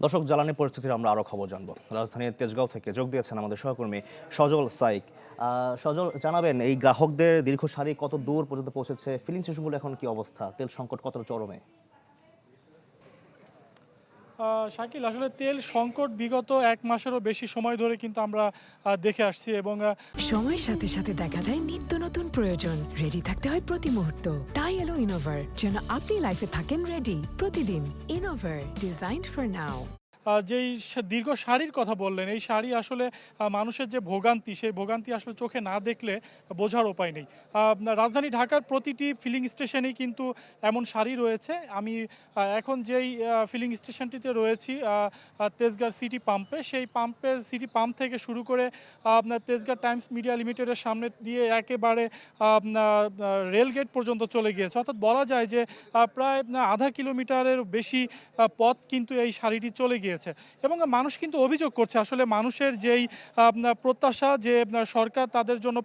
দর্শক, জ্বালানি পরিস্থিতির আমরা আরও খবর জানবো। রাজধানীর তেজগাঁও থেকে যোগ দিয়েছেন আমাদের সহকর্মী সজল সাইক। সজল, জানাবেন এই গ্রাহকদের দীর্ঘ সারি কত দূর পর্যন্ত পৌঁছেছে, ফিলিং স্টেশনগুলো এখন কি অবস্থা, তেল সংকট কতটা চরমে? শাকিল, আসলে তেল সংকট বিগত 1 মাসেরও বেশি সময় ধরে কিন্তু আমরা দেখে আসছি এবং সময়ের সাথে সাথে দেখা দেয় নিত্য নতুন প্রয়োজন। রেডি থাকতে হয় প্রতি মুহূর্ত। তাই এলো ইনোভার, যেন আপনি লাইফে থাকেন রেডি প্রতিদিন। Innova, designed for now. যেই দীর্ঘ সারির কথা বললেন, এই সারি আসলে মানুষের যে ভোগান্তি, সেই ভোগান্তি আসলে চোখে না দেখলে বোঝার উপায় নেই। রাজধানী ঢাকার প্রতিটি ফিলিং স্টেশনেই কিন্তু এমন সারি রয়েছে। আমি এখন যেই ফিলিং স্টেশনটিতে রয়েছি, তেজগাঁর সিটি পাম্পে, সেই পাম্পের সিটি পাম্প থেকে শুরু করে আপনার তেজগাঁ টাইমস মিডিয়া লিমিটেডের সামনে দিয়ে একেবারে রেলগেট পর্যন্ত চলে গিয়েছে। অর্থাৎ বলা যায় যে প্রায় আধা কিলোমিটারের বেশি পথ কিন্তু এই সারিটি চলে গিয়েছে। এবং মানুষ কিন্তু অভিযোগ করছে, আসলে মানুষের যেই প্রত্যাশা যে সরকার তাদের জন্য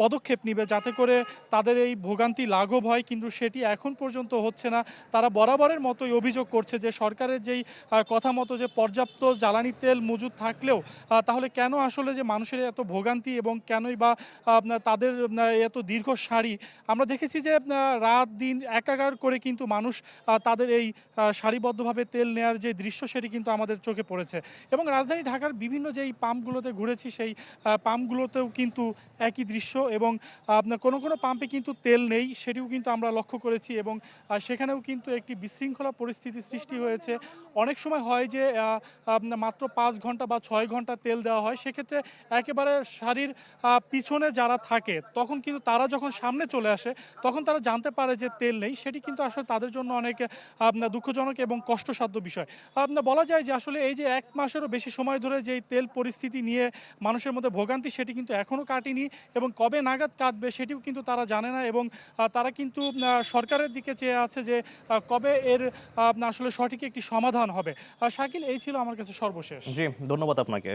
পদক্ষেপ নেবে যাতে করে তাদের এই ভোগান্তি লাঘব হয়, কিন্তু সেটি এখন পর্যন্ত হচ্ছে না। তারা বরাবরের মতোই অভিযোগ করছে যে সরকারের যেই কথা মতো যে পর্যাপ্ত জ্বালানি তেল মজুদ থাকলেও তাহলে কেন আসলে যে মানুষের এত ভোগান্তি এবং কেনই বা তাদের এত দীর্ঘ সারি। আমরা দেখেছি যে রাত দিন একাকার করে কিন্তু মানুষ তাদের এই সারিবদ্ধভাবে তেল নেয়ার যে দৃশ্য, সেটি কিন্তু আমাদের চোখে পড়েছে। এবং রাজধানী ঢাকার বিভিন্ন যেই পাম্পগুলোতে ঘুরেছি, সেই পাম্পগুলোতেও কিন্তু একই দৃশ্য। এবং আপনার কোনো কোনো পাম্পে কিন্তু তেল নেই, সেটিও কিন্তু আমরা লক্ষ্য করেছি। এবং সেখানেও কিন্তু একটি বিশৃঙ্খলা পরিস্থিতি সৃষ্টি হয়েছে। অনেক সময় হয় যে আপনার মাত্র 5 ঘন্টা বা 6 ঘন্টা তেল দেওয়া হয়, সেক্ষেত্রে একেবারে সারির পিছনে যারা থাকে তখন কিন্তু তারা যখন সামনে চলে আসে তখন তারা জানতে পারে যে তেল নেই। সেটি কিন্তু আসলে তাদের জন্য অনেক আপনার দুঃখজনক এবং কষ্টসাধ্য বিষয়। আপনার বলা যায় যে আসলে এই যে 1 মাসেরও বেশি সময় ধরে যেই তেল পরিস্থিতি নিয়ে মানুষের মধ্যে ভোগান্তি, সেটি কিন্তু এখনও কাটেনি এবং কবে নাগাদ কাটবে সেটিও কিন্তু তারা জানে না। এবং তারা কিন্তু সরকারের দিকে চেয়ে আছে যে কবে এর আসলে সঠিক একটি সমাধান হবে। শাকিল, এই ছিল আমার কাছে সর্বশেষ। জি, ধন্যবাদ আপনাকে।